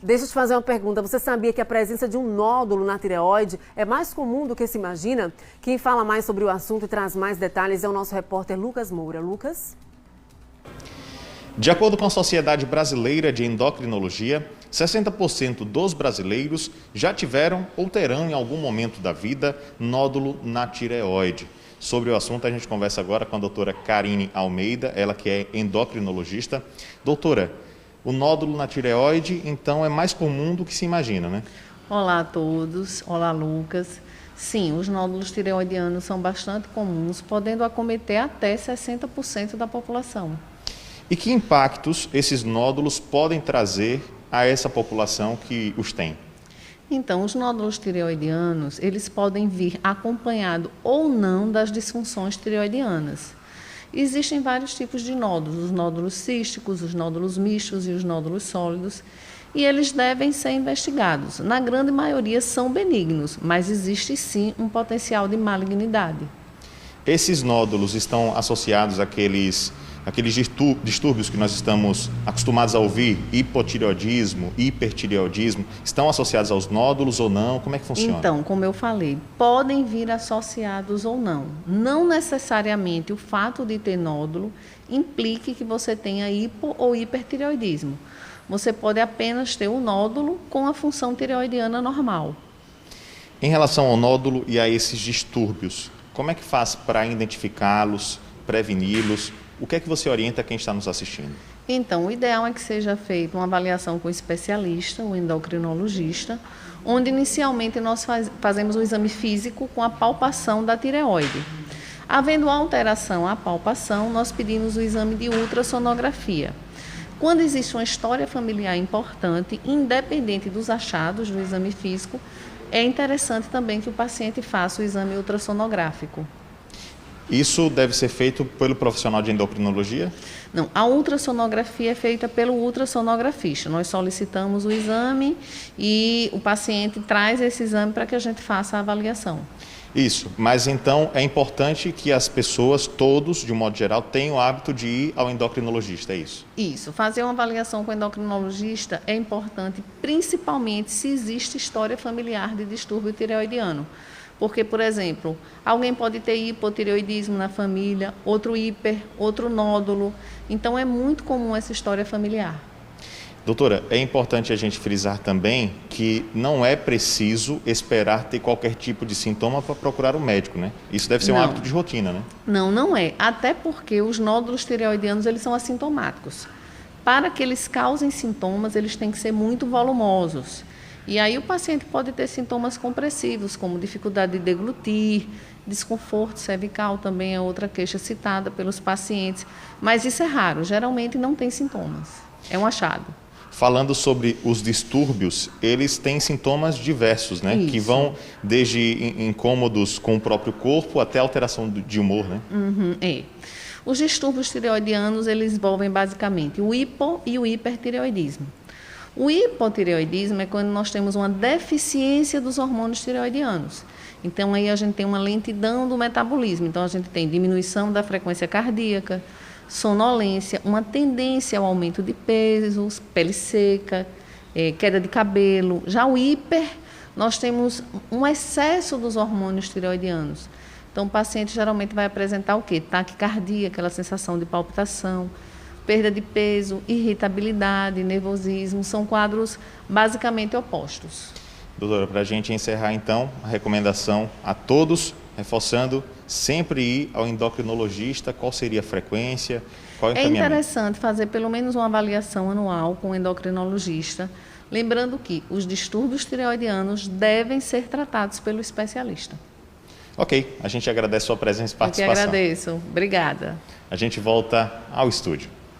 Deixa eu te fazer uma pergunta. Você sabia que a presença de um nódulo na tireoide é mais comum do que se imagina? Quem fala mais sobre o assunto e traz mais detalhes é o nosso repórter Lucas Moura. Lucas? De acordo com a Sociedade Brasileira de Endocrinologia, 60% dos brasileiros já tiveram ou terão em algum momento da vida nódulo na tireoide. Sobre o assunto a gente conversa agora com a doutora Karine Almeida, ela que é endocrinologista. Doutora, o nódulo na tireoide então é mais comum do que se imagina, né? Olá a todos, olá Lucas. Sim, os nódulos tireoidianos são bastante comuns, podendo acometer até 60% da população. E que impactos esses nódulos podem trazer a essa população que os tem? Então, os nódulos tireoidianos, eles podem vir acompanhado ou não das disfunções tireoidianas. Existem vários tipos de nódulos, os nódulos císticos, os nódulos mistos e os nódulos sólidos, e eles devem ser investigados. Na grande maioria são benignos, mas existe sim um potencial de malignidade. Esses nódulos estão associados àqueles distúrbios que nós estamos acostumados a ouvir, hipotireoidismo, hipertireoidismo, estão associados aos nódulos ou não? Como é que funciona? Então, como eu falei, podem vir associados ou não. Não necessariamente o fato de ter nódulo implique que você tenha hipo ou hipertireoidismo. Você pode apenas ter o nódulo com a função tireoidiana normal. Em relação ao nódulo e a esses distúrbios, como é que faz para identificá-los, preveni-los? O que é que você orienta quem está nos assistindo? Então, o ideal é que seja feita uma avaliação com o especialista, o endocrinologista, onde inicialmente nós fazemos o exame físico com a palpação da tireoide. Havendo alteração à palpação, nós pedimos o exame de ultrassonografia. Quando existe uma história familiar importante, independente dos achados do exame físico, é interessante também que o paciente faça o exame ultrassonográfico. Isso deve ser feito pelo profissional de endocrinologia? Não, a ultrassonografia é feita pelo ultrassonografista. Nós solicitamos o exame e o paciente traz esse exame para que a gente faça a avaliação. Isso, mas então é importante que as pessoas, todos, de um modo geral, tenham o hábito de ir ao endocrinologista, é isso? Isso, fazer uma avaliação com o endocrinologista é importante, principalmente se existe história familiar de distúrbio tireoidiano. Porque, por exemplo, alguém pode ter hipotireoidismo na família, outro hiper, outro nódulo. Então, é muito comum essa história familiar. Doutora, é importante a gente frisar também que não é preciso esperar ter qualquer tipo de sintoma para procurar um médico, né? Isso deve ser um hábito de rotina, né? Não, não é. Até porque os nódulos tireoidianos, eles são assintomáticos. Para que eles causem sintomas, eles têm que ser muito volumosos. E aí o paciente pode ter sintomas compressivos, como dificuldade de deglutir, desconforto cervical também é outra queixa citada pelos pacientes. Mas isso é raro, geralmente não tem sintomas. É um achado. Falando sobre os distúrbios, eles têm sintomas diversos, né? Isso. Que vão desde incômodos com o próprio corpo até alteração de humor, né? É. Os distúrbios tireoidianos, eles envolvem basicamente o hipo e o hipertireoidismo. O hipotireoidismo é quando nós temos uma deficiência dos hormônios tireoidianos. Então, aí a gente tem uma lentidão do metabolismo. Então, a gente tem diminuição da frequência cardíaca, sonolência, uma tendência ao aumento de peso, pele seca, queda de cabelo. Já o hiper, nós temos um excesso dos hormônios tireoidianos. Então, o paciente geralmente vai apresentar o quê? Taquicardia, aquela sensação de palpitação, perda de peso, irritabilidade, nervosismo, são quadros basicamente opostos. Doutora, para a gente encerrar então, a recomendação a todos, reforçando, sempre ir ao endocrinologista, qual seria a frequência, qual o encaminhamento? É interessante fazer pelo menos uma avaliação anual com o endocrinologista, lembrando que os distúrbios tireoidianos devem ser tratados pelo especialista. Ok, a gente agradece a sua presença e participação. Eu que agradeço. Obrigada. A gente volta ao estúdio.